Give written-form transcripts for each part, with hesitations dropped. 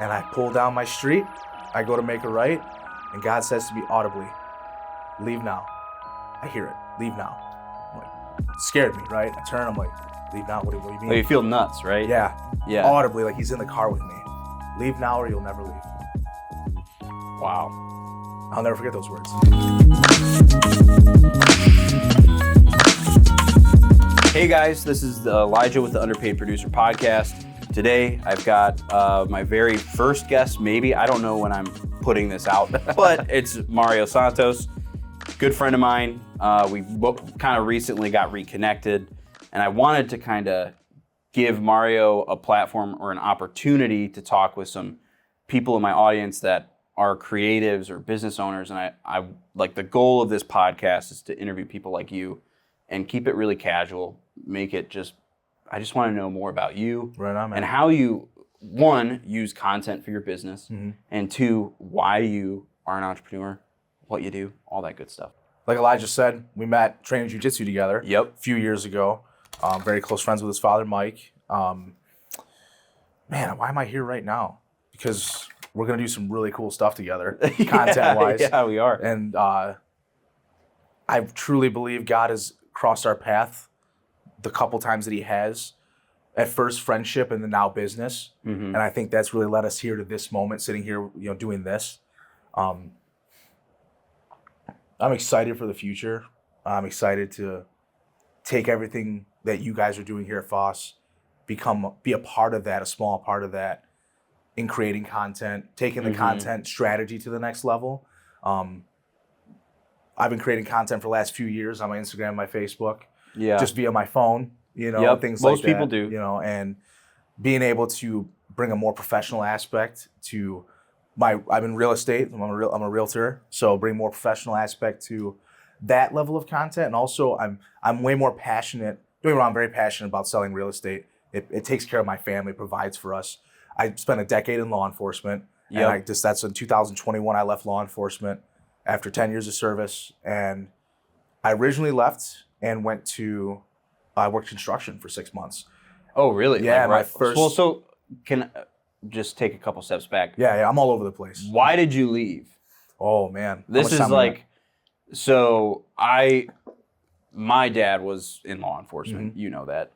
And I pull down my street, I go to make a right, and God says to me audibly, leave now. I hear it, leave now. I'm like, it scared me, right? I turn, I'm like, leave now, what do you mean? Like you feel nuts, right? Yeah, audibly, like he's in the car with me. Leave now or you'll never leave. Wow. I'll never forget those words. Hey guys, this is Elijah with the Underpaid Producer Podcast. Today, I've got my very first guest, maybe. I don't know when I'm putting this out, but it's Mario Santos, good friend of mine. We kind of recently got reconnected, and I wanted to kind of give Mario a platform or an opportunity to talk with some people in my audience that are creatives or business owners. And I like the goal of this podcast is to interview people like you and keep it really casual, make it just, I just want to know more about you Right on, man. and how you, one, use content for your business, and two, why you are an entrepreneur, what you do, all that good stuff. Like Elijah said, we met training jiu-jitsu together a few years ago. Very close friends with his father, Mike. Man, why am I here right now? Because we're going to do some really cool stuff together, content-wise. Yeah, we are. And I truly believe God has crossed our path the couple times that he has. At first friendship and then now business. And I think that's really led us here to this moment, sitting here, doing this. I'm excited for the future. I'm excited to take everything that you guys are doing here at PHOS, be a part of that, a small part of that, in creating content, taking the content strategy to the next level. I've been creating content for the last few years on my Instagram, my Facebook, just via my phone, things like that. Most people do. And being able to bring a more professional aspect to I'm in real estate, I'm a realtor, so bring more professional aspect to that level of content. And also I'm way more passionate, don't get me wrong, I'm very passionate about selling real estate. It takes care of my family, provides for us. I spent a decade in law enforcement, and that's in 2021 I left law enforcement after 10 years of service. And I originally left and I worked construction for 6 months. Oh, really? Yeah, my first. Well, so can just take a couple steps back. Yeah, I'm all over the place. Why did you leave? Oh man, this is like, so my dad was in law enforcement. You know that,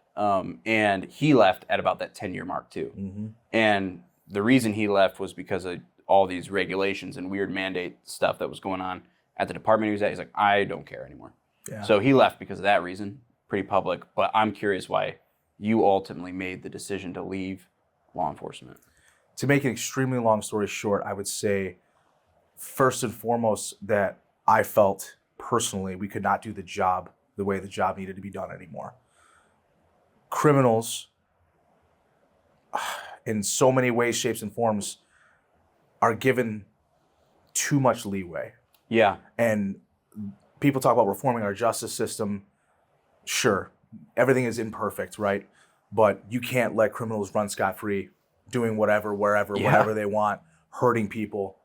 and he left at about that 10-year mark too. And the reason he left was because of all these regulations and weird mandate stuff that was going on at the department he was at. He's like, I don't care anymore. Yeah. So he left because of that reason. Pretty public, but I'm curious why you ultimately made the decision to leave law enforcement. To make an extremely long story short, I would say first and foremost that I felt personally we could not do the job the way the job needed to be done anymore. Criminals, in so many ways, shapes, and forms, are given too much leeway. Yeah. And people talk about reforming our justice system. Sure, everything is imperfect, right? But you can't let criminals run scot-free, doing whatever, wherever, whenever they want, hurting people.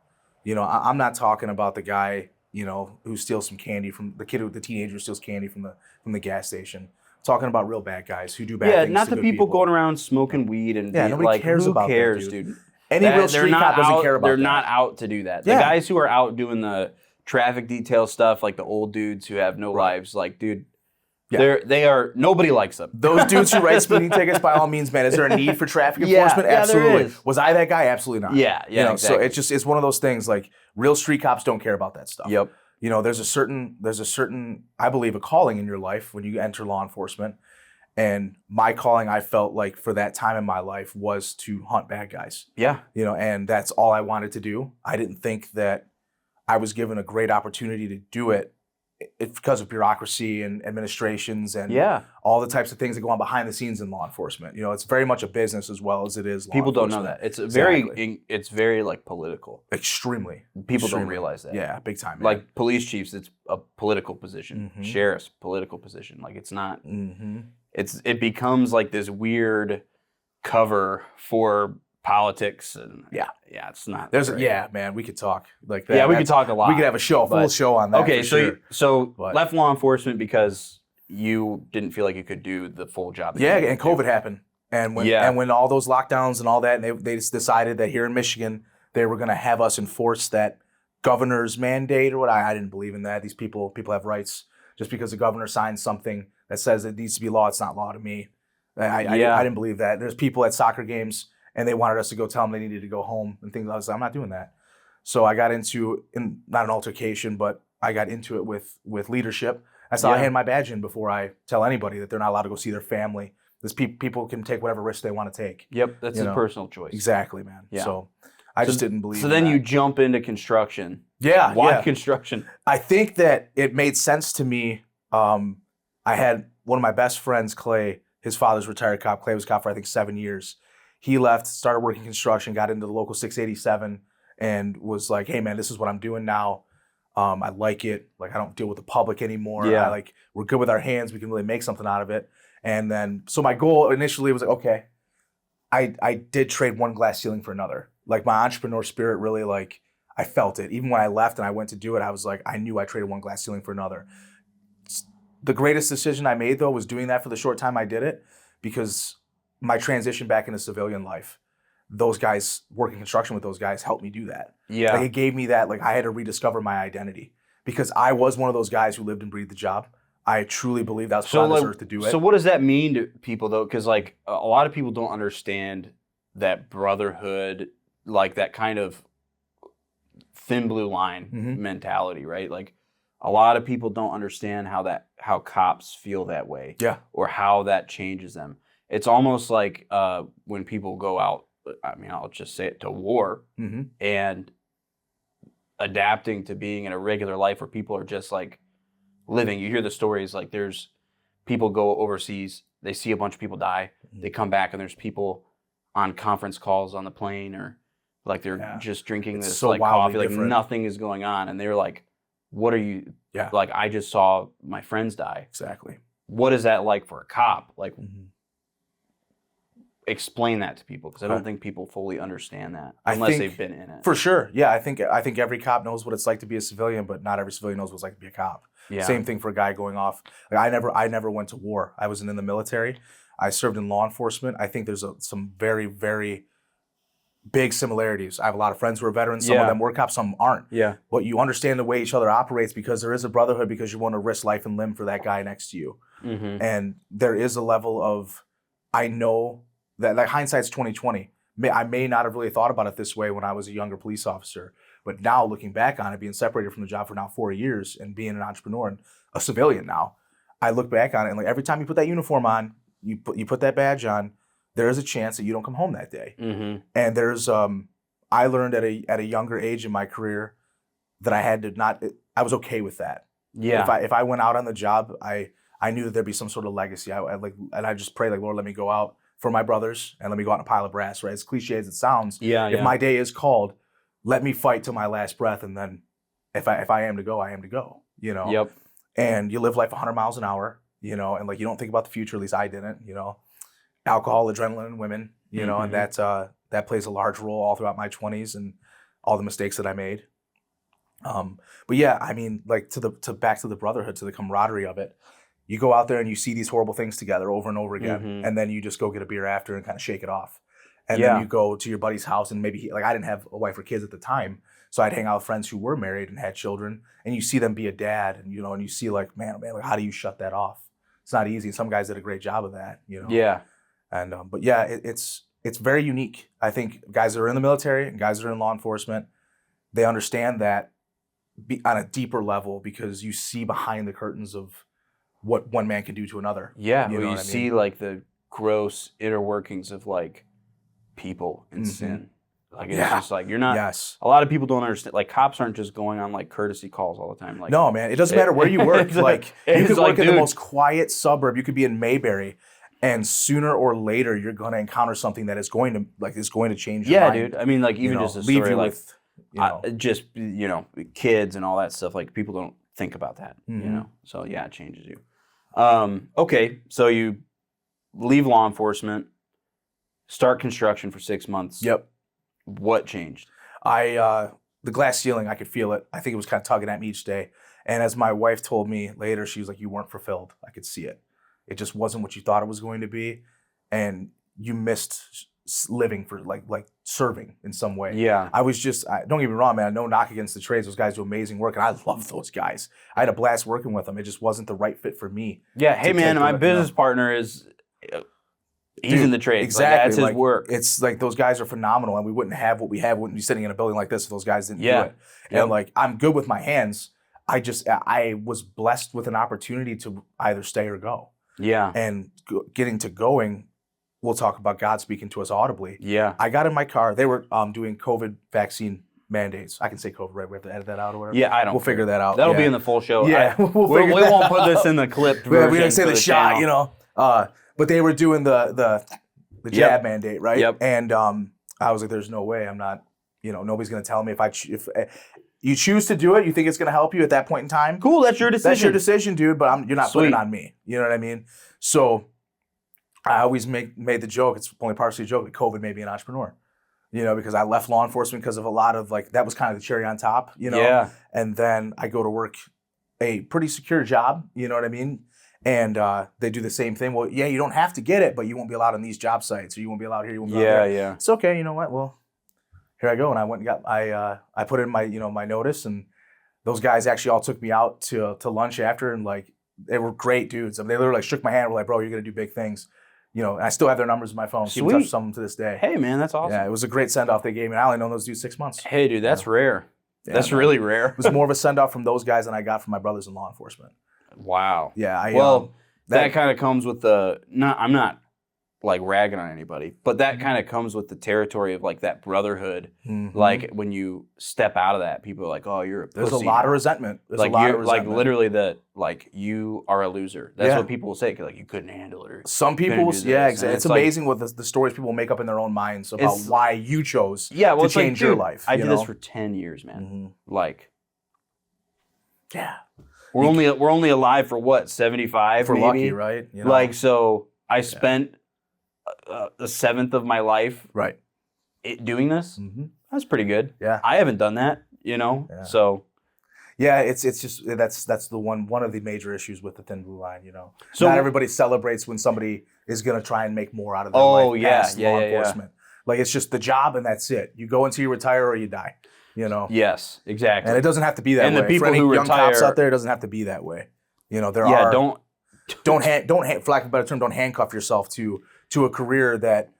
I'm not talking about the guy, who steals some candy from the teenager who steals candy from the gas station. I'm talking about real bad guys who do bad things. Yeah, not the people going around smoking weed and nobody cares about that, cares, dude. Any real street cop doesn't care about that. They're not out to do that. The guys who are out doing the traffic detail stuff, like the old dudes who have no lives, like, dude. They are, nobody likes them. Those dudes who write speeding tickets, by all means, man. Is there a need for traffic enforcement? Absolutely. There is. Was I that guy? Absolutely not. Yeah, exactly. So it's one of those things, like, real street cops don't care about that stuff. There's a certain, I believe, a calling in your life when you enter law enforcement. And my calling, I felt like for that time in my life, was to hunt bad guys. And that's all I wanted to do. I didn't think that I was given a great opportunity to do it. It's because of bureaucracy and administrations and all the types of things that go on behind the scenes in law enforcement. It's very much a business as well as it is law enforcement. People don't know that. It's very like political. Extremely. People don't realize that. Yeah, big time. Man. Like police chiefs, it's a political position. Sheriffs, political position. Like it's not. It becomes like this weird cover for politics and it's not. Man, we could talk like that. Yeah, we could talk a lot. We could have a full show on that. Okay, so left law enforcement because you didn't feel like you could do the full job. And COVID happened, And Yeah. when all those lockdowns and all that, and they just decided that here in Michigan they were going to have us enforce that governor's mandate or what. I didn't believe in that. These people have rights. Just because the governor signs something that says it needs to be law, it's not law to me. I didn't believe that. There's people at soccer games and they wanted us to go tell them they needed to go home and things. I was like, I'm not doing that. So I got into, not an altercation, but I got into it with leadership. That's how I hand my badge in before I tell anybody that they're not allowed to go see their family. This people can take whatever risk they want to take. Yep, that's a personal choice. Exactly, man. Yeah. So I just didn't believe. So then in that. you jump into construction. Yeah. Why construction? I think that it made sense to me. I had one of my best friends, Clay. His father's retired cop. Clay was a cop for I think 7 years. He left, started working construction, got into the local 687, and was like, "Hey, man, this is what I'm doing now. I like it. Like I don't deal with the public anymore. Yeah. We're good with our hands. We can really make something out of it." And then, so my goal initially was like, okay, I did trade one glass ceiling for another. Like my entrepreneur spirit really, like I felt it. Even when I left and I went to do it, I was like, I knew I traded one glass ceiling for another. The greatest decision I made though was doing that for the short time I did it, because my transition back into civilian life, those guys working construction with those guys helped me do that. Yeah. Like it gave me that, like I had to rediscover my identity because I was one of those guys who lived and breathed the job. I truly believe that's put on this earth to do it. So what does that mean to people though? Because like a lot of people don't understand that brotherhood, like that kind of thin blue line mentality, right? Like a lot of people don't understand how cops feel that way. Yeah. Or how that changes them. It's almost like when people go out, I mean, I'll just say it, to war and adapting to being in a regular life where people are just like living. You hear the stories, like there's people go overseas, they see a bunch of people die, they come back and there's people on conference calls on the plane or like they're just drinking this so like coffee, like different. nothing is going on. And they're like, what are you, like I just saw my friends die. Exactly. What is that like for a cop? Like, explain that to people, because I don't think people fully understand that unless they've been in it. For sure. Yeah, I think every cop knows what it's like to be a civilian, but not every civilian knows what it's like to be a cop. Yeah. Same thing for a guy going off. Like I never went to war. I wasn't in the military. I served in law enforcement. I think there's some very, very big similarities. I have a lot of friends who are veterans. Some of them were cops, some aren't. Yeah. But you understand the way each other operates because there is a brotherhood, because you want to risk life and limb for that guy next to you. And there is a level of, I know that, like, hindsight's 20/20. I may not have really thought about it this way when I was a younger police officer, but now looking back on it, being separated from the job for now 4 years and being an entrepreneur and a civilian now, I look back on it and like every time you put that uniform on, you put that badge on, there is a chance that you don't come home that day. And there's I learned at a younger age in my career that I was okay with that. Yeah. If I went out on the job, I knew that there'd be some sort of legacy. I just pray like, Lord, let me go out for my brothers and let me go out in a pile of brass, right? As cliche as it sounds. If my day is called, let me fight till my last breath, and then if I am to go, I am to go. You know. Yep. And you live life 100 miles an hour, you know, and like you don't think about the future. At least I didn't. You know, alcohol, adrenaline, and women. You know, and that plays a large role all throughout my 20s and all the mistakes that I made. But yeah, I mean, like to back to the brotherhood, to the camaraderie of it. You go out there and you see these horrible things together over and over again, and then you just go get a beer after and kind of shake it off. And then you go to your buddy's house, and maybe I didn't have a wife or kids at the time, so I'd hang out with friends who were married and had children, and you see them be a dad, and and you see like, man, like how do you shut that off? It's not easy. Some guys did a great job of that, you know. Yeah. And but yeah, it's very unique. I think guys that are in the military and guys that are in law enforcement, they understand that on a deeper level because you see behind the curtains of what one man can do to another. Yeah, you know you what I mean? see like the gross inner workings of like people and sin. Like it's just like you're not. Yes. A lot of people don't understand. Like cops aren't just going on like courtesy calls all the time. Like no, man, it doesn't matter where you work. Like you could work in the dude, most quiet suburb. You could be in Mayberry, and sooner or later you're going to encounter something that is going to change your mind. dude. I mean, like even just a leave story you like with, just kids and all that stuff. Like people don't think about that. You know, so yeah, it changes you. Okay, so you leave law enforcement, start construction for 6 months. Yep. What changed? The glass ceiling, I could feel it. I think it was kind of tugging at me each day. And as my wife told me later, she was like, you weren't fulfilled. I could see it. It just wasn't what you thought it was going to be. And you missed living for like serving in some way. Yeah. I was just, don't get me wrong, man. No knock against the trades. Those guys do amazing work, and I love those guys. I had a blast working with them. It just wasn't the right fit for me. Yeah. Hey, man, my business partner is. He's in the trades. Exactly. Like, that's his work. It's like those guys are phenomenal, and we wouldn't have what we have. Wouldn't be sitting in a building like this if those guys didn't do it. And like, I'm good with my hands. I was blessed with an opportunity to either stay or go. Yeah. And getting to going, we'll talk about God speaking to us audibly. Yeah. I got in my car. They were doing COVID vaccine mandates. I can say COVID, right? We have to edit that out or whatever. Yeah, I don't. We'll figure that out. That'll be in the full show. Yeah, we won't put this in the clip. We didn't say the shot, you know. But they were doing the jab mandate, right? Yep. And I was like, "There's no way. I'm not. You know, nobody's going to tell me if you choose to do it. You think it's going to help you at that point in time. Cool. That's your decision. That's your decision, dude. But you're not putting it on me. You know what I mean? So I always made the joke. It's only partially a joke that COVID made me an entrepreneur. You know, because I left law enforcement because of a lot of that was kind of the cherry on top. You know. Yeah. And then I go to work a pretty secure job. You know what I mean? And they do the same thing. Well, yeah, you don't have to get it, but you won't be allowed on these job sites, or you won't be allowed here. You won't be allowed there. Yeah. It's okay. You know what? Well, here I go. And I went and got I put in my my notice, and those guys actually all took me out to lunch after, and they were great dudes. I mean, they literally shook my hand. Were like, bro, you're gonna do big things. You know, and I still have their numbers in my phone. Keep in touch with some to this day. Hey, man, that's awesome. Yeah, it was a great send off they gave me. I only known those dudes 6 months. Hey, dude, that's rare. Yeah, that's really rare. It was more of a send off from those guys than I got from my brothers in law enforcement. Wow. Yeah. That kind of comes with I'm not ragging on anybody, but that kind of comes with the territory of that brotherhood. Mm-hmm. Like when you step out of that, people are like, "Oh, you're a pussy." There's a lot of resentment. Literally that you are a loser. That's what people will say. You couldn't handle it. Or some people, exactly. It's amazing what the stories people make up in their own minds about why you chose to change your life. I did this for 10 years, man. Mm-hmm. We're only alive for what, 75? For maybe? Lucky, right? You know? So I spent a seventh of my life doing this. Mm-hmm. That's pretty good. Yeah, I haven't done that, Yeah. So yeah, it's just that's the one of the major issues with the thin blue line, So not everybody celebrates when somebody is going to try and make more out of their life past law enforcement. It's just the job and that's it. You go until you retire or you die. Yes, exactly. And it doesn't have to be that way. And the people for any who young retire, cops out there, it doesn't have to be that way. Don't for lack of a better term, don't handcuff yourself to a career that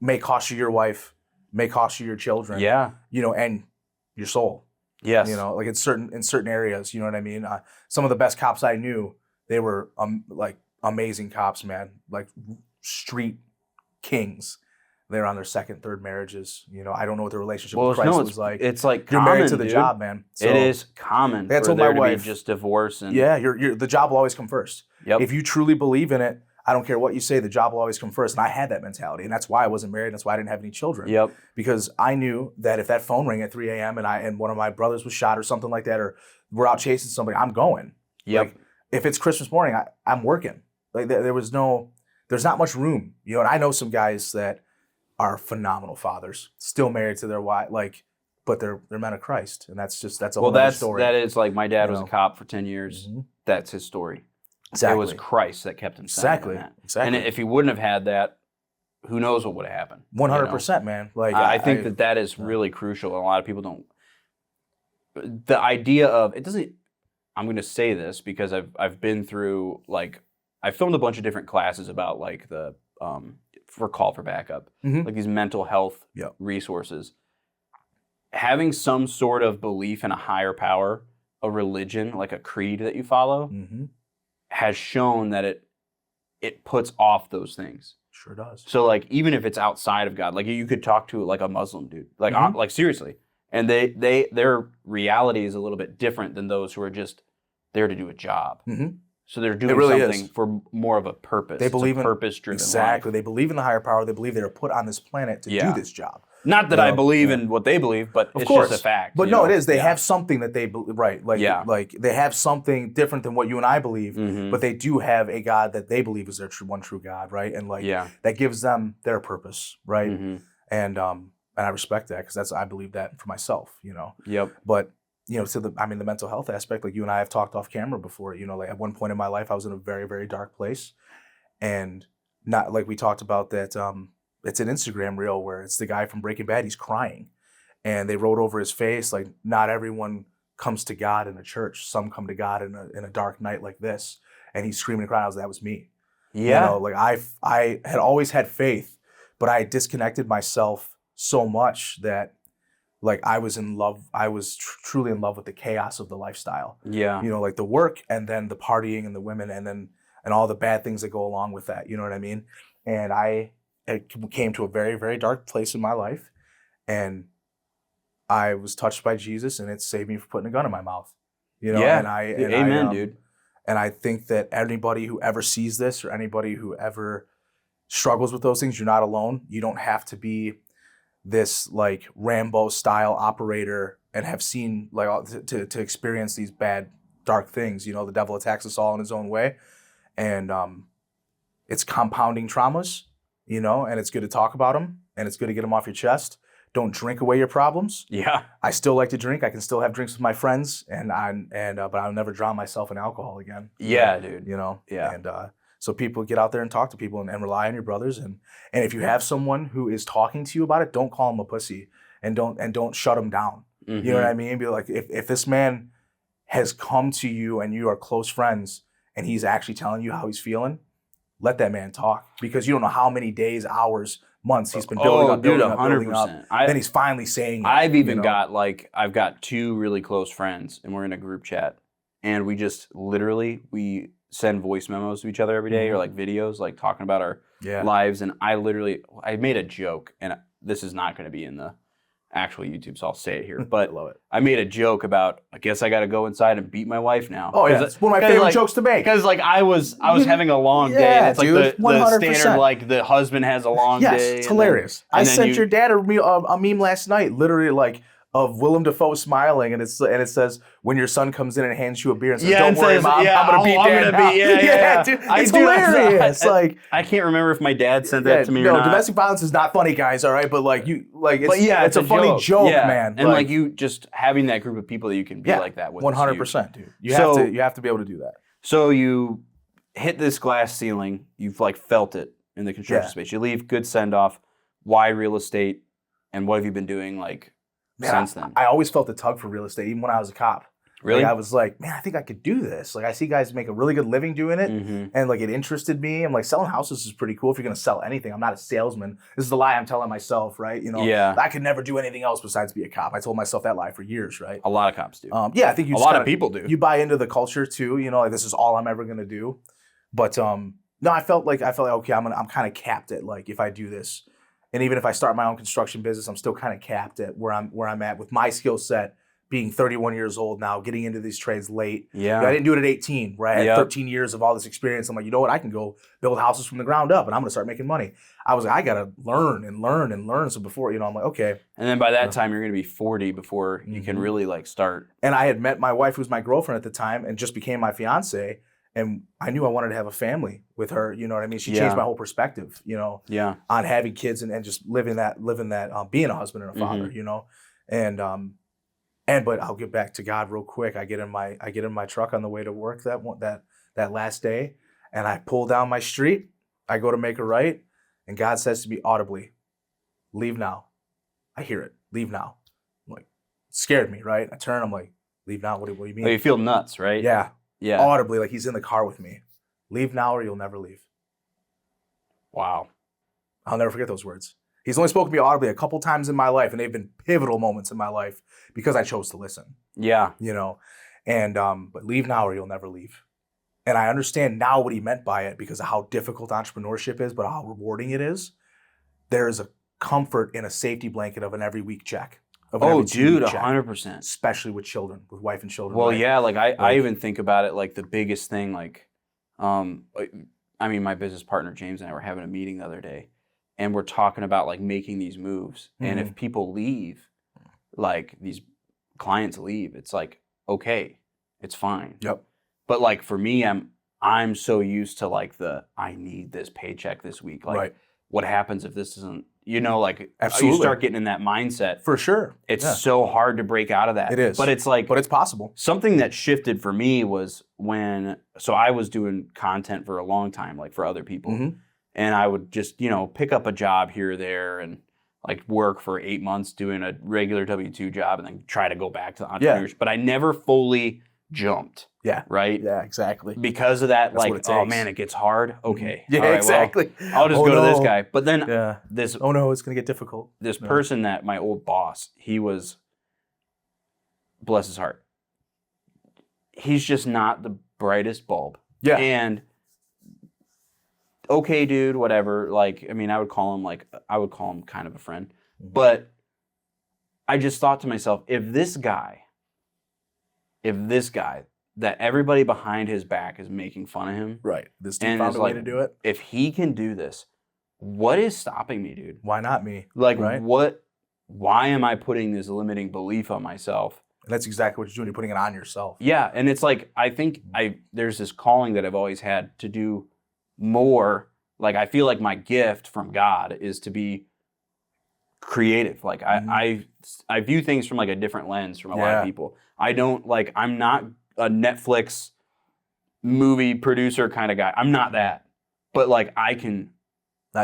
may cost you your wife, may cost you your children. Yeah. And your soul. Yes. In certain areas, you know what I mean? Some of the best cops I knew, they were amazing cops, man. Street kings. They're on their second, third marriages. I don't know what the relationship with Christ was like. It's you're common, married to the job, man. So, it is common for there to be just divorce. And the job will always come first. Yep. If you truly believe in it, I don't care what you say, the job will always come first. And I had that mentality, and that's why I wasn't married. That's why I didn't have any children. Yep. Because I knew that if that phone rang at 3 a.m. and one of my brothers was shot or something like that, or we're out chasing somebody, I'm going. Yep. If it's Christmas morning, I'm working. There's not much room. And I know some guys that are phenomenal fathers, still married to their wife, but they're men of Christ, and that's a whole other story. That is my dad was a cop for 10 years. Mm-hmm. That's his story. Exactly. It was Christ that kept him centered in that. Exactly. And if he wouldn't have had that, who knows what would have happened? 100%, man. I think that is really crucial, and a lot of people don't. The idea of it doesn't. I'm going to say this because I've been through I filmed a bunch of different classes about the for call for backup, these mental health resources. Having some sort of belief in a higher power, a religion, like a creed that you follow, has shown that it puts off those things. Sure does. So even if it's outside of God, you could talk to a Muslim dude, seriously, and their reality is a little bit different than those who are just there to do a job. Mm-hmm. So they're doing something for more of a purpose. They believe in purpose-driven exactly. life. They believe in the higher power. They believe they are put on this planet to do this job. Not that I believe in what they believe, but it's just a fact. But no, it is. They have something that they believe, right? They have something different than what you and I believe, but they do have a God that they believe is their one true God, right? And that gives them their purpose, right? Mm-hmm. And I respect that because I believe that for myself, Yep. But to the mental health aspect, you and I have talked off camera before, at one point in my life, I was in a very, very dark place, and not like we talked about that. It's an Instagram reel where it's the guy from Breaking Bad. He's crying, and they wrote over his face like, "Not everyone comes to God in a church. Some come to God in a dark night like this." And he's screaming and crying. That was me. Yeah. You know, like I had always had faith, but I had disconnected myself so much that like I was in love. I was truly in love with the chaos of the lifestyle. Yeah. You know, like the work and then the partying and the women and all the bad things that go along with that. You know what I mean? And it came to a very, very dark place in my life, and I was touched by Jesus, and it saved me from putting a gun in my mouth. You know, Yeah. and Dude. And I think that anybody who ever sees this or anybody who ever struggles with those things, you're not alone. You don't have to be this like Rambo style operator and have seen like to experience these bad, dark things. You know, the devil attacks us all in his own way. And it's compounding traumas, you know, and it's good to talk about them and it's good to get them off your chest. Don't drink away your problems. Yeah. I still like to drink. I can still have drinks with my friends, but I'll never drown myself in alcohol again. Yeah, dude. You know. Yeah. And so people get out there and talk to people and rely on your brothers. And if you have someone who is talking to you about it, don't call him a pussy and don't shut him down. Mm-hmm. You know what I mean? Be like, if this man has come to you and you are close friends and he's actually telling you how he's feeling, let that man talk, because you don't know how many days, hours, months he's been building up, building up, building up. Then he's finally saying it. I've even I've got two really close friends, and we're in a group chat, and we just literally send voice memos to each other every day, or like videos, like talking about our lives. And I made a joke, and this is not going to be in the actual YouTube, so I'll say it here. But I love it. I made a joke about, I guess I got to go inside and beat my wife now. Oh yeah, it's one of my favorite jokes to make. Because like I was having a long day, and it's like the standard, like the husband has a long day. Yes, it's hilarious. I sent your dad a meme last night, literally like of Willem Dafoe smiling, and it says, when your son comes in and hands you a beer and says, "Don't worry, Mom, I'm gonna beat Dad now." Yeah, dude, it's hilarious. I can't remember if my dad sent that to me or not. No, domestic violence is not funny, guys. All right, but it's a funny joke, man. And like you just having that group of people that you can be like that with. 100%, dude. You have to be able to do that. So you hit this glass ceiling. You've like felt it in the construction space. You leave, good send off. Why real estate? And what have you been doing since then? I always felt the tug for real estate, even when I was a cop. Really? Like, I was like, man, I think I could do this. Like, I see guys make a really good living doing it, and like it interested me. I'm like, selling houses is pretty cool if you're gonna sell anything. I'm not a salesman. This is the lie I'm telling myself, right? You know, I could never do anything else besides be a cop. I told myself that lie for years, right? A lot of cops do. I think a lot of people do. You buy into the culture too. You know, like this is all I'm ever gonna do. But no, I felt like okay, I'm kind of capped at like if I do this. And even if I start my own construction business, I'm still kind of capped at where I'm at with my skill set, being 31 years old now, getting into these trades late. Yeah. I didn't do it at 18, where I had 13 years of all this experience. I'm like, you know what? I can go build houses from the ground up, and I'm going to start making money. I was like, I got to learn and learn and learn. So before, I'm like, okay. And then by that time, you're going to be 40 before you can really start. And I had met my wife, who was my girlfriend at the time, and just became my fiance. And I knew I wanted to have a family with her. You know what I mean? She changed my whole perspective, on having kids and just living that, being a husband and a father, but I'll get back to God real quick. I get in my truck on the way to work that last day, and I pull down my street. I go to make a right, and God says to me audibly, "Leave now." I hear it. "Leave now." I'm like, it scared me, right? I turn. I'm like, "Leave now? What do you mean?" Oh, you feel nuts, right? Yeah. Yeah. Audibly, like he's in the car with me. "Leave now or you'll never leave." Wow. I'll never forget those words. He's only spoken to me audibly a couple times in my life, and they've been pivotal moments in my life because I chose to listen. Yeah. But leave now or you'll never leave. And I understand now what he meant by it because of how difficult entrepreneurship is, but how rewarding it is. There is a comfort in a safety blanket of an every week check. Oh, dude, 100%. Especially with children, with wife and children. Well, right? yeah, I even think about it like the biggest thing, my business partner, James, and I were having a meeting the other day, and we're talking about making these moves. And if people leave, these clients leave, it's okay, it's fine. Yep. But for me, I'm so used to I need this paycheck this week. Right. What happens if this isn't, Absolutely. You start getting in that mindset. For sure. It's so hard to break out of that. It is. But it's but it's possible. Something that shifted for me was so I was doing content for a long time, for other people. and I would just, pick up a job here or there and like work for 8 months doing a regular W-2 job and then try to go back to entrepreneurship. But I never fully jumped. Yeah. Right? Yeah, exactly. Because of that, That's like, oh man, it gets hard. Okay. Yeah, all right, exactly. Well, I'll just go to this guy. But then this oh no, it's going to get difficult. This person that my old boss, he was, bless his heart, he's just not the brightest bulb. Yeah. And okay, dude, whatever. Like, I mean, I would call him kind of a friend. But I just thought to myself, if this guy that everybody behind his back is making fun of him. Right. This dude found a way to do it. If he can do this, what is stopping me, dude? Why not me? Like, right? Why am I putting this limiting belief on myself? And that's exactly what you're doing. You're putting it on yourself. Yeah. And it's like, I think there's this calling that I've always had to do more. Like, I feel like my gift from God is to be creative. Like, I view things from like a different lens from a lot of people. I'm not a Netflix movie producer kind of guy. I'm not that. But like, I can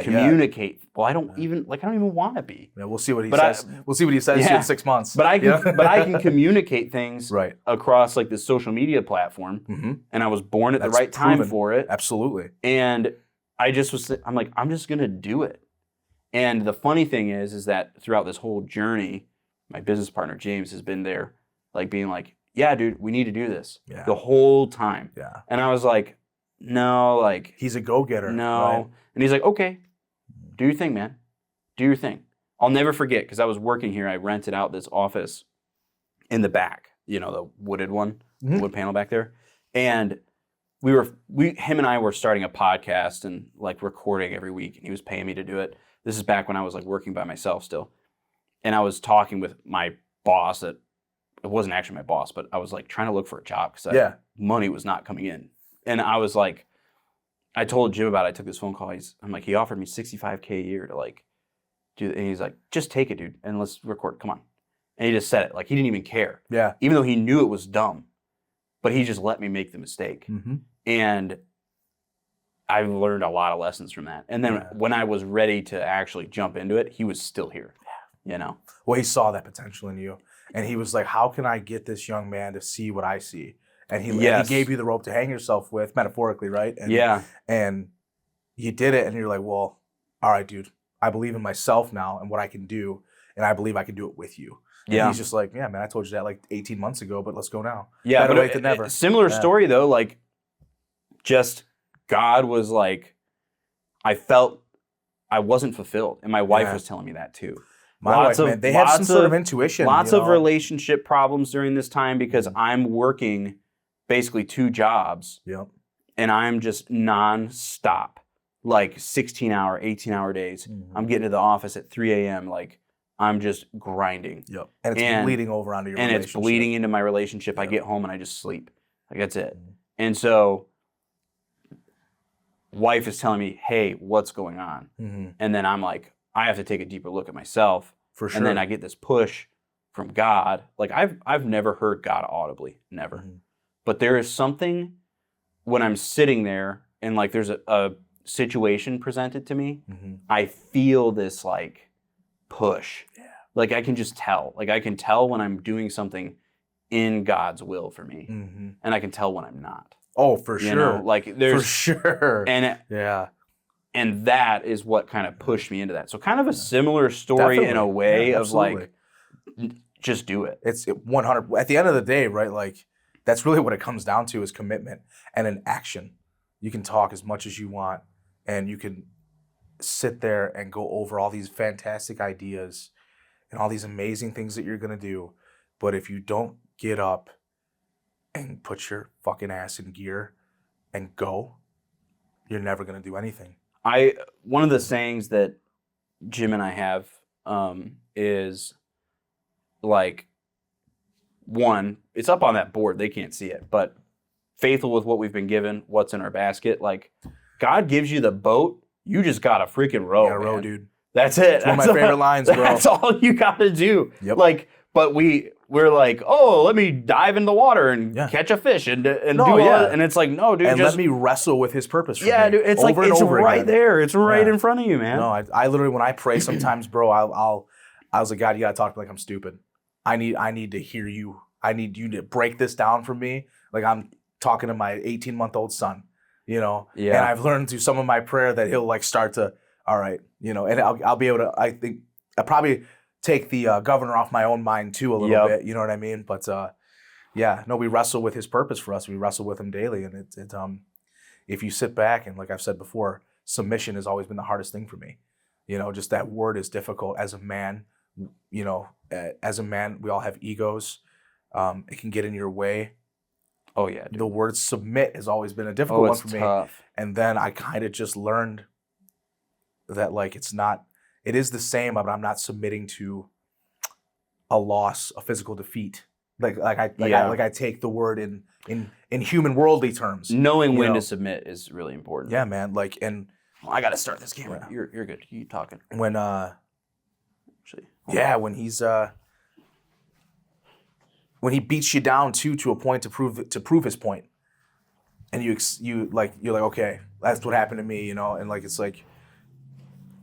communicate. Well, I don't even want to be. Yeah, we'll see what he says. We'll see what he says in 6 months. But I can communicate things right across like this social media platform. And I was born at the right time for it. Absolutely. And I'm like, I'm just gonna do it. And the funny thing is that throughout this whole journey, my business partner James has been there, like being like, yeah, dude, we need to do this the whole time. Yeah. And I was like, no, like, he's a go-getter. No. Right? And he's like, okay, do your thing, man. Do your thing. I'll never forget, because I was working here, I rented out this office in the back, the wooded one, wood panel back there. And him and I were starting a podcast and like recording every week, and he was paying me to do it. This is back when I was like working by myself still. And I was talking with my boss it wasn't actually my boss, but I was like trying to look for a job because money was not coming in. And I was like, I told Jim about it. I took this phone call. I'm like, he offered me $65K a year to like do it. And he's like, just take it, dude, and let's record. Come on. And he just said it. Like, he didn't even care. Yeah. Even though he knew it was dumb, but he just let me make the mistake. And I've learned a lot of lessons from that. And then when I was ready to actually jump into it, he was still here. Well, he saw that potential in you. And he was like, how can I get this young man to see what I see? And he gave you the rope to hang yourself with, metaphorically, right? And, and you did it, and you're like, well, all right, dude, I believe in myself now and what I can do, and I believe I can do it with you. And he's just like, yeah, man, I told you that like 18 months ago, but let's go now. Yeah, better late than never. Similar story, though, like, just God was like, I felt I wasn't fulfilled, and my wife was telling me that, too. My wife, man, they have some sort of intuition. Lots of relationship problems during this time because I'm working basically 2 jobs. Yep. And I'm just nonstop, like 16-hour, 18-hour days. I'm getting to the office at 3 a.m. Like, I'm just grinding. Yep. And it's bleeding over onto your relationship. And it's bleeding into my relationship. Yep. I get home and I just sleep. Like, that's it. And so, wife is telling me, hey, what's going on? And then I'm like, I have to take a deeper look at myself. For sure. And then I get this push from God. Like, I've never heard God audibly. Never. But there is something when I'm sitting there and like there's a situation presented to me, I feel this like push. Yeah. Like, I can just tell. Like, I can tell when I'm doing something in God's will for me. And I can tell when I'm not. Oh, for sure. Like, there's... For sure. And that is what kind of pushed me into that. So kind of a similar story in a way of like, just do it. It's 100. At the end of the day, right? Like, that's really what it comes down to is commitment and an action. You can talk as much as you want, and you can sit there and go over all these fantastic ideas and all these amazing things that you're going to do. But if you don't get up and put your fucking ass in gear and go, you're never going to do anything. One of the sayings that Jim and I have is like, one, it's up on that board, they can't see it, but faithful with what we've been given, what's in our basket. Like, God gives you the boat, you just got to freaking row. You gotta row, dude. That's it. It's one of my favorite lines, bro. That's all you got to do. Yep. Like, but we're like, oh, let me dive in the water and Yeah. catch a fish and do No, all yeah. that. And it's like, no, dude, And just let me wrestle with his purpose for yeah, me. dude. It's over like and it's over right again. there. It's right Yeah. in front of you, man. No, I literally, when I pray sometimes, bro, I was like, God, you gotta talk to me like I'm stupid. I need to hear you. I need you to break this down for me. Like I'm talking to my 18-month-old son, Yeah. And I've learned through some of my prayer that he'll like start to, all right, and I'll be able to, I think I'll probably take the governor off my own mind too a little bit, you know what I mean? But yeah, no, we wrestle with his purpose for us. We wrestle with him daily. And if you sit back and like I've said before, submission has always been the hardest thing for me. Just that word is difficult as a man. As a man, we all have egos. It can get in your way. Oh yeah, dude. The word submit has always been a difficult one for me. Tough. And then I kind of just learned that like it is the same, but I'm not submitting to a loss, a physical defeat. I take the word in human worldly terms. Knowing when to submit is really important. Yeah, man. I got to start this camera. Yeah. You're good. Keep talking. When when he beats you down to a point to prove his point, and you're like, okay, that's what happened to me, and like it's like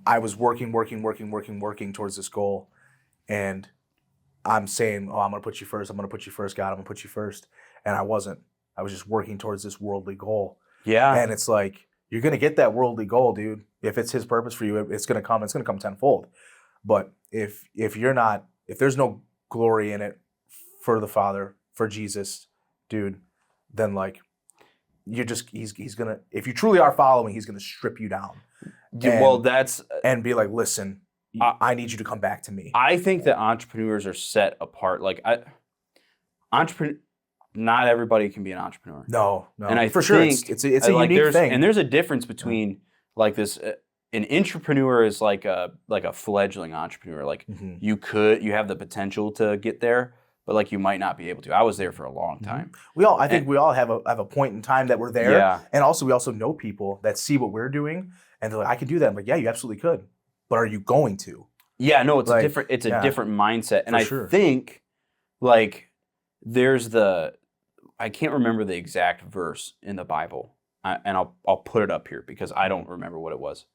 I was working towards this goal, and I'm saying, oh, I'm gonna put you first, God, I'm gonna put you first, and I wasn't. I was just working towards this worldly goal. Yeah, and it's like you're gonna get that worldly goal, dude. If it's His purpose for you, it's gonna come tenfold. But if there's no glory in it for the Father, for Jesus, dude, then like he's gonna, if you truly are following, he's gonna strip you down. And be like, listen, I need you to come back to me. I think that entrepreneurs are set apart. Like not everybody can be an entrepreneur. No, and I for sure it's a unique thing. And there's a difference between like this. An entrepreneur is like a fledgling entrepreneur. Like you have the potential to get there, but like you might not be able to. I was there for a long time. I think we all have a point in time that we're there. Yeah. And we also know people that see what we're doing and they're like, I can do that. I'm like, yeah, you absolutely could. But are you going to? Yeah, no, it's a different mindset. And sure. think like there's I can't remember the exact verse in the Bible. And I'll put it up here because I don't remember what it was.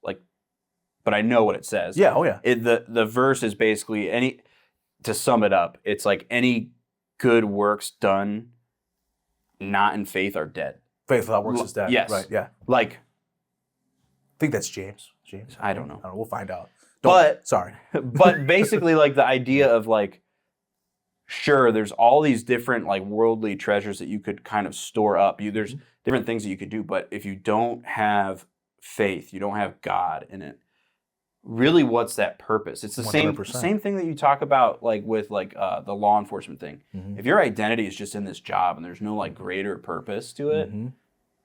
But I know what it says. Yeah, oh yeah. The verse is basically to sum it up, it's like any good works done not in faith are dead. Faith without works is dead. Yes. Right, yeah. Like, I think that's James. I don't know. We'll find out. Sorry. But basically like the idea of like, sure, there's all these different like worldly treasures that you could kind of store up. There's different things that you could do, but if you don't have faith, you don't have God in it, really what's that purpose? It's the 100%. same thing that you talk about like with like the law enforcement thing. If your identity is just in this job and there's no like greater purpose to it,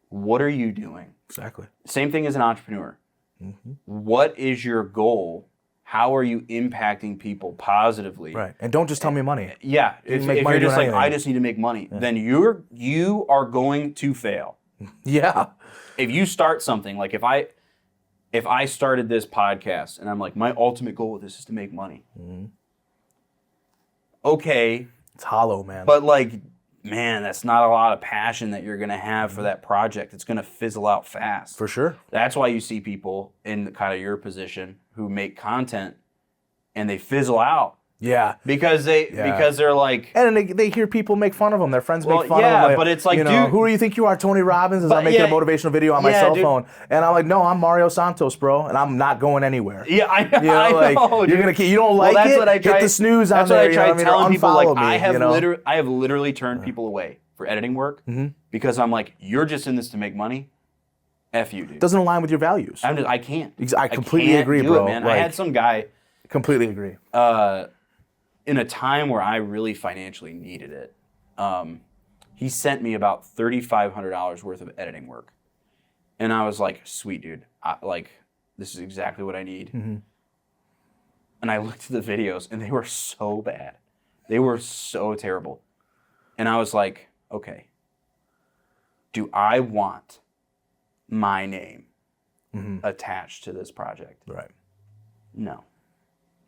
what are you doing? Exactly. Same thing as an entrepreneur. What is your goal? How are you impacting people positively? Right. And don't just tell me money. Yeah. If you're just like, I just need to make money, then you are going to fail. Yeah. If you start something, like if I started this podcast and I'm like, my ultimate goal with this is to make money. Okay. It's hollow, man. But like, man, that's not a lot of passion that you're going to have for that project. It's going to fizzle out fast. For sure. That's why you see people in kind of your position who make content and they fizzle out. Yeah. Because they're like... And they hear people make fun of them. Their friends make fun of them. Yeah, like, but it's like, dude... who do you think you are, Tony Robbins? As I'm making a motivational video on my cell phone. And I'm like, no, I'm Mario Santos, bro. And I'm not going anywhere. Yeah, I know. You're going to keep... You don't like it? Hit the snooze on there. That's what I try telling people. Like, I have me, literally turned people away for editing work because I'm like, you're just in this to make money. F you, dude. Doesn't align with your values. I can't. I completely agree, bro. Man. I had some guy... Completely agree. In a time where I really financially needed it, he sent me about $3,500 worth of editing work. And I was like, sweet, dude. This is exactly what I need. And I looked at the videos, and they were so bad. They were so terrible. And I was like, okay, do I want my name attached to this project? Right. No.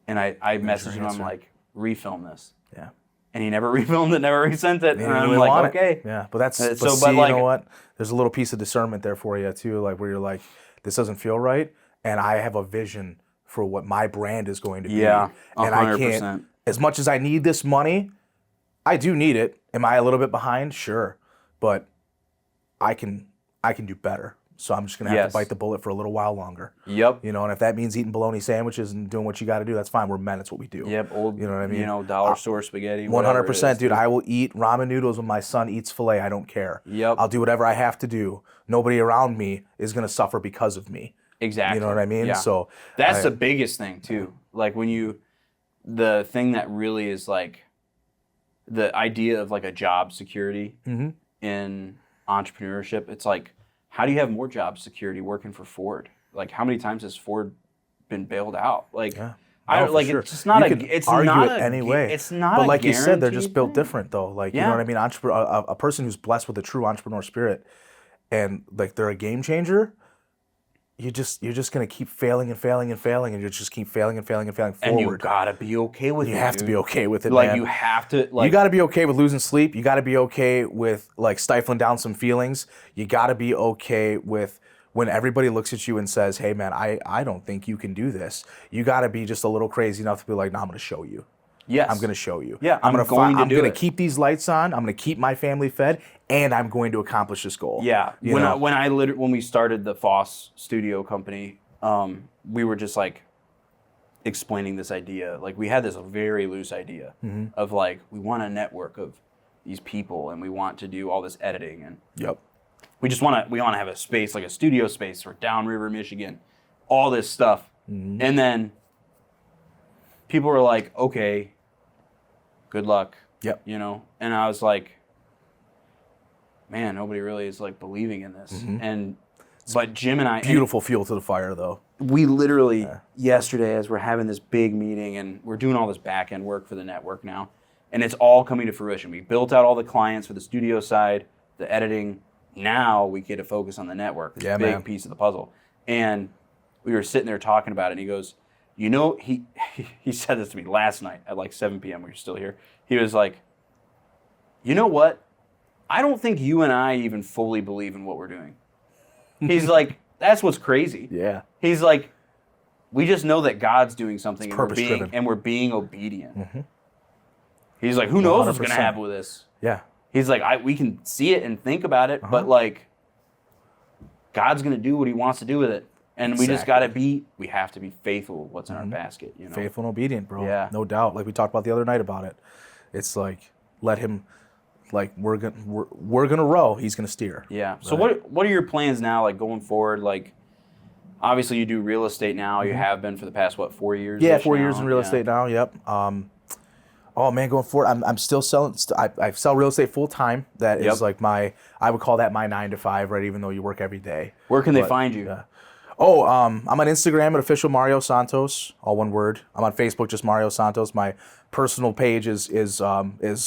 And I messaged him, I'm like, refilm this. Yeah. And he never refilmed it, never resent it. He And didn't I'm really like, want okay. it. Yeah, but So, see, but like, you know what? There's a little piece of discernment there for you too, like where you're like, this doesn't feel right, and I have a vision for what my brand is going to be. Yeah, and I 100%. can't. As much as I need this money, I do need it. Am I a little bit behind? Sure, but I can do better. So I'm just gonna have to bite the bullet for a little while longer. Yep. You know, and if that means eating bologna sandwiches and doing what you got to do, that's fine. We're men. It's what we do. Yep. Old. You know what I mean? You know, dollar store spaghetti. 100%, dude. I will eat ramen noodles when my son eats filet. I don't care. Yep. I'll do whatever I have to do. Nobody around me is gonna suffer because of me. Exactly. You know what I mean? Yeah. So that's the biggest thing too. Like the thing that really is like the idea of like a job security in entrepreneurship. It's like, how do you have more job security working for Ford? Like, how many times has Ford been bailed out? Like, I don't like sure. it's just not you a. can It's argue not it a. anyway. It's not. But a like you said, they're just built thing. different though. Like you know what I mean? A person who's blessed with a true entrepreneur spirit, and like they're a game changer. You're just gonna keep failing and failing and failing, and you just keep failing and failing and failing forward. And you gotta be okay with it. You have to be okay with it, Like man. you have to. Like you got to be okay with losing sleep. You got to be okay with like stifling down some feelings. You got to be okay with when everybody looks at you and says, "Hey, man, I don't think you can do this." You got to be just a little crazy enough to be like, "No, I'm going to show you." Yes. I'm going to show you. Yeah, I'm going to do it. keep these lights on. I'm going to keep my family fed, and I'm going to accomplish this goal. Yeah. You when know? when we started the PHOS studio company, we were just like explaining this idea. Like we had this very loose idea of like we want a network of these people, and we want to do all this editing, and Yep. we want to have a space like a studio space for Downriver, Michigan, all this stuff, and then people were like, okay. Good luck. Yep. You know? And I was like, man, nobody really is like believing in this. But Jim and I Beautiful fuel to the fire, though. we literally yesterday, as we're having this big meeting and we're doing all this back end work for the network now, and it's all coming to fruition. We built out all the clients for the studio side, the editing. Now we get to focus on the network. It's a big piece of the puzzle. And we were sitting there talking about it, and he goes, you know, he said this to me last night at like 7 p.m. We were still here. He was like, you know what? I don't think you and I even fully believe in what we're doing. He's like, that's what's crazy. Yeah. He's like, we just know that God's doing something, It's and we're being obedient. He's like, who knows what's going to 100%. happen with this? Yeah. He's like, we can see it and think about it, but like, God's going to do what he wants to do with it. And we just got to we have to be faithful with what's in our basket. You know? Faithful and obedient, bro. Yeah. No doubt. Like we talked about the other night about it. It's like, let him, like we're gonna row. He's gonna steer. Yeah. So what are your plans now, like going forward? Like, obviously you do real estate now. You have been for the past 4 years? Yeah, 4 years in real estate now. Yep. Oh man, going forward, I'm still selling. I sell real estate full time. That is like I would call that my 9 to 5, right? Even though you work every day. Where can they find you? Yeah. Oh, I'm on Instagram at official Mario Santos, all one word. I'm on Facebook, just Mario Santos. My personal page is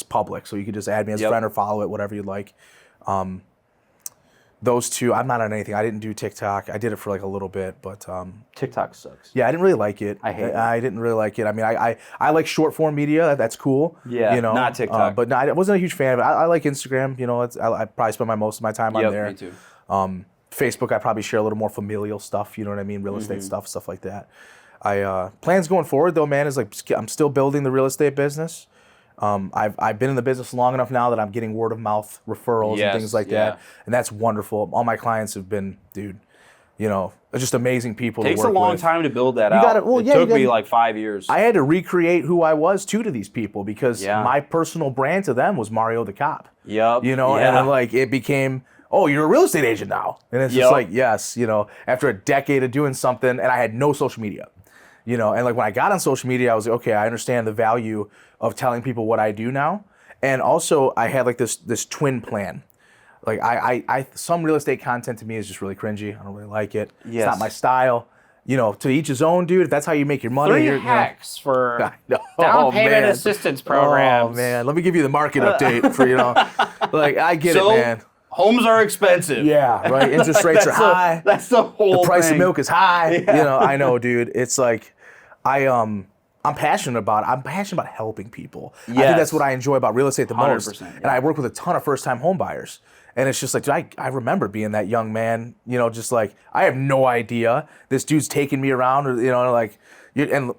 public, so you can just add me as a friend or follow it, whatever you like. Those two, I'm not on anything. I didn't do TikTok. I did it for like a little bit, but TikTok sucks. yeah, I didn't really like it. I hate it. I didn't really like it. I mean, I like short form media. That's cool. Yeah, you know, not TikTok. But no, I wasn't a huge fan of it. I like Instagram. You know, I probably spend most of my time on there. Me too. Facebook, I probably share a little more familial stuff, you know what I mean? Real estate stuff like that. Plans going forward though, man, is like I'm still building the real estate business. I've been in the business long enough now that I'm getting word of mouth referrals and things like that, and that's wonderful. All my clients have been, dude, you know, just amazing people. Takes to work a long with. time to build that out. It took me like 5 years. I had to recreate who I was to these people because my personal brand to them was Mario the Cop. Yep. You know, and like it became, oh, you're a real estate agent now. And it's just like, yes, you know, after a decade of doing something, and I had no social media, you know, and like when I got on social media, I was like, okay, I understand the value of telling people what I do now. And also I had like this twin plan. Like I some real estate content to me is just really cringy. I don't really like it. It's not my style. You know, to each his own, dude. If that's how you make your money. 3 hacks for down payment man. assistance programs. Oh man, let me give you the market update for like I get it, man. Homes are expensive. Yeah, right. Interest rates are high. That's the whole The price thing. of milk is high. You know, I know, dude. It's like I I'm passionate about it. I'm passionate about helping people. I think Yes. that's what I enjoy about real estate the most. 100%, And I work with a ton of first-time home buyers. And it's just like, dude, I remember being that young man, just like, I have no idea. This dude's taking me around, or, like, and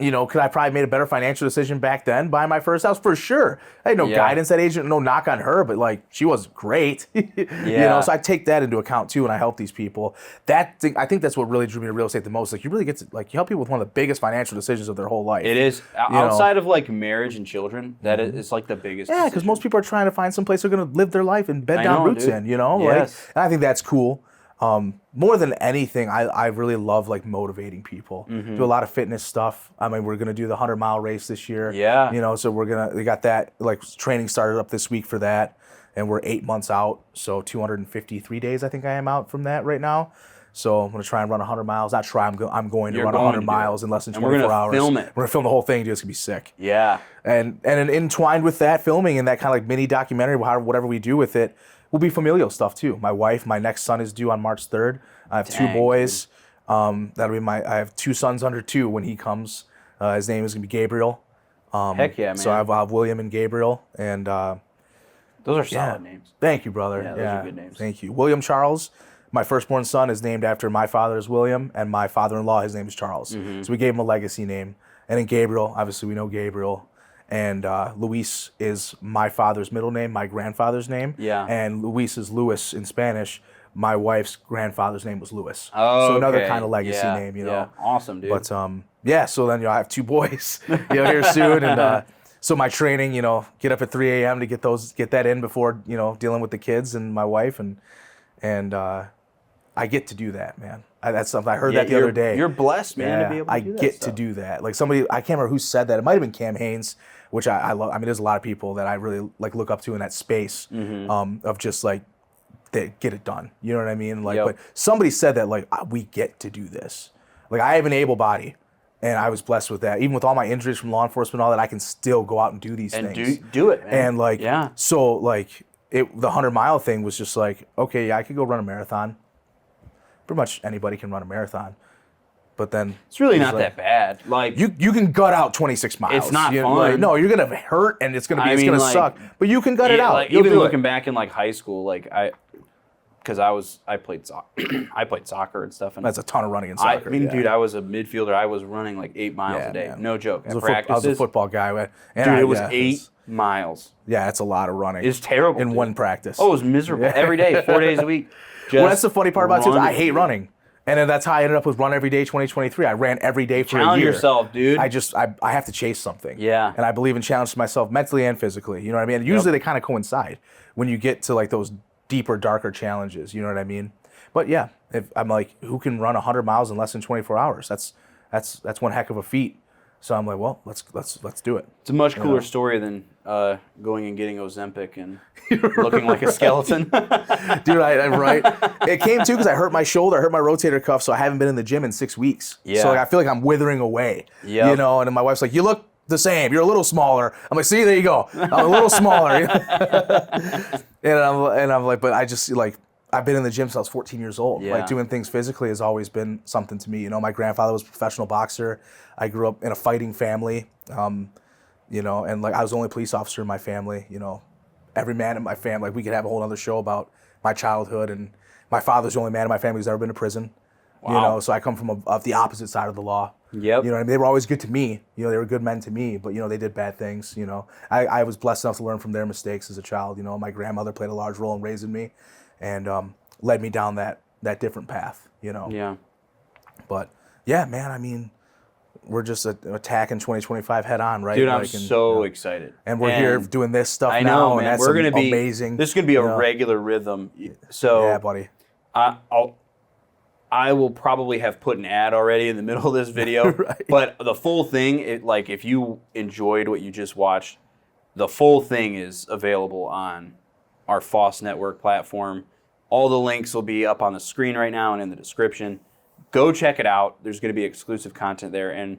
could I probably made a better financial decision back then buying my first house? For sure. I had no guidance at agent, no knock on her, but like she was great. So I take that into account too when I help these people. I think that's what really drew me to real estate the most. Like you really get to you help people with one of the biggest financial decisions of their whole life. It is outside of like marriage and children. That is like the biggest. Yeah, because most people are trying to find some place they're going to live their life and bed down roots in. Yes. And I think that's cool. More than anything, I really love like motivating people. Do a lot of fitness stuff. I mean, we're gonna do the 100-mile race this year. Yeah. So we got that like training started up this week for that, and we're 8 months out. So 253 days I think I am out from that right now. So I'm gonna try and run 100 miles. Not try. I'm going to run 100 miles in less than 24 hours. Film it. We're gonna film the whole thing, dude. It's gonna be sick. Yeah. And entwined with that filming and that kind of like mini documentary, whatever we do with it, will be familial stuff too. My next son is due on March 3rd. I have two boys. That'll be I have two sons under 2 when he comes. His name is gonna be Gabriel. Heck yeah, man. So I have William and Gabriel, and those are solid names. Thank you, brother. Yeah, those are good names. Thank you. William Charles, my firstborn son, is named after my father is William, and my father-in-law, his name is Charles. So we gave him a legacy name. And then Gabriel, obviously we know Gabriel. And Luis is my father's middle name, my grandfather's name. Yeah. And Luis is Luis in Spanish. My wife's grandfather's name was Luis. Oh, so another okay. kind of legacy Yeah, name, Yeah, awesome, dude. But so then I have 2 boys, here soon, and so my training, get up at 3 a.m. to get that in before dealing with the kids and my wife, and I get to do that, man. That's something I heard that the other day. You're blessed, man, to be able to do that. I get to do that. Like somebody, I can't remember who said that. It might have been Cam Haynes, which I love. I mean, there's a lot of people that I really like look up to in that space of just like they get it done. You know what I mean? Like, but somebody said that like we get to do this. Like I have an able body, and I was blessed with that. Even with all my injuries from law enforcement, and all that, I can still go out and do these things. And do it, man. And like, so like the 100-mile thing was just like, okay, I could go run a marathon. Pretty much anybody can run a marathon, but then it's really not that bad. Like you can gut out 26 miles. It's not fun. Like, no, you're gonna hurt and it's gonna suck. But you can gut it out. Like, even looking back in like high school, like I played soccer and stuff. And that's a ton of running in soccer. I mean, dude, I was a midfielder. I was running like 8 miles a day. Man. No joke. I was a football guy. And it was 8 miles. Yeah, that's a lot of running. It's terrible. In one practice. Oh, it was miserable. Every day, 4 days a week. Well, that's the funny part about it too. I hate running. And then that's how I ended up with Run Every Day 2023. I ran every day for a year. Challenge yourself, dude. I have to chase something. Yeah. And I believe in challenging myself mentally and physically. You know what I mean? And usually they kind of coincide when you get to like those deeper, darker challenges. You know what I mean? But yeah, if I'm like, who can run 100 miles in less than 24 hours? That's one heck of a feat. So I'm like, well, let's do it. It's a much cooler story than going and getting Ozempic and looking like a skeleton. Dude, I'm right. It came too because I hurt my shoulder, I hurt my rotator cuff, so I haven't been in the gym in 6 weeks. Yeah. So like, I feel like I'm withering away. Yeah. And then my wife's like, you look the same. You're a little smaller. I'm like, see, there you go. I'm a little smaller. and I'm like, but I just like, I've been in the gym since I was 14 years old. Yeah. Like doing things physically has always been something to me. My grandfather was a professional boxer. I grew up in a fighting family. And like I was the only police officer in my family. Every man in my family. Like we could have a whole other show about my childhood. And my father's the only man in my family who's ever been to prison. Wow. So I come from of the opposite side of the law. Yep. What I mean? They were always good to me. They were good men to me, but they did bad things. I was blessed enough to learn from their mistakes as a child. My grandmother played a large role in raising me, and led me down that different path. Yeah. But yeah, man. I mean, we're just attacking 2025 head on, right? Dude, I'm so excited. And we're here doing this stuff I now, know, man. And that's we're gonna be amazing. This is gonna be a regular rhythm. So yeah, buddy. I will probably have put an ad already in the middle of this video, right. But the full thing, if you enjoyed what you just watched, the full thing is available on our PHOS Network platform. All the links will be up on the screen right now and in the description. Go check it out. There's going to be exclusive content there, and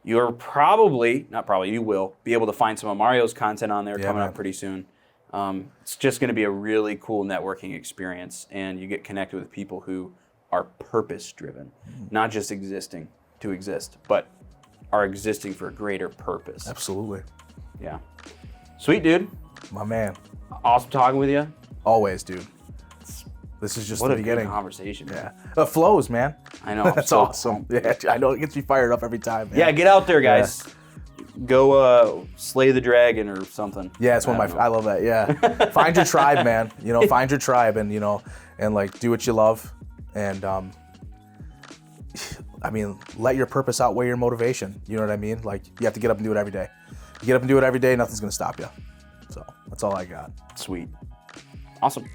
you will be able to find some of Mario's content on there coming up pretty soon. It's just going to be a really cool networking experience, and you get connected with people who are purpose-driven, not just existing to exist. But are existing for a greater purpose. Absolutely. Yeah. Sweet, dude. My man. Awesome talking with you. Always, dude. This is just What the a beginning. good conversation. Yeah. It flows, man. I know. I'm That's so awesome. Yeah, I know it gets me fired up every time, man. Yeah, get out there, guys. Go slay the dragon or something. Yeah, it's one of my. I love that. Yeah, find your tribe, man. You know, find your tribe, and and like do what you love, and I mean, let your purpose outweigh your motivation. You know what I mean? Like you have to get up and do it every day. You get up and do it every day, nothing's gonna stop you. So that's all I got. Sweet. Awesome.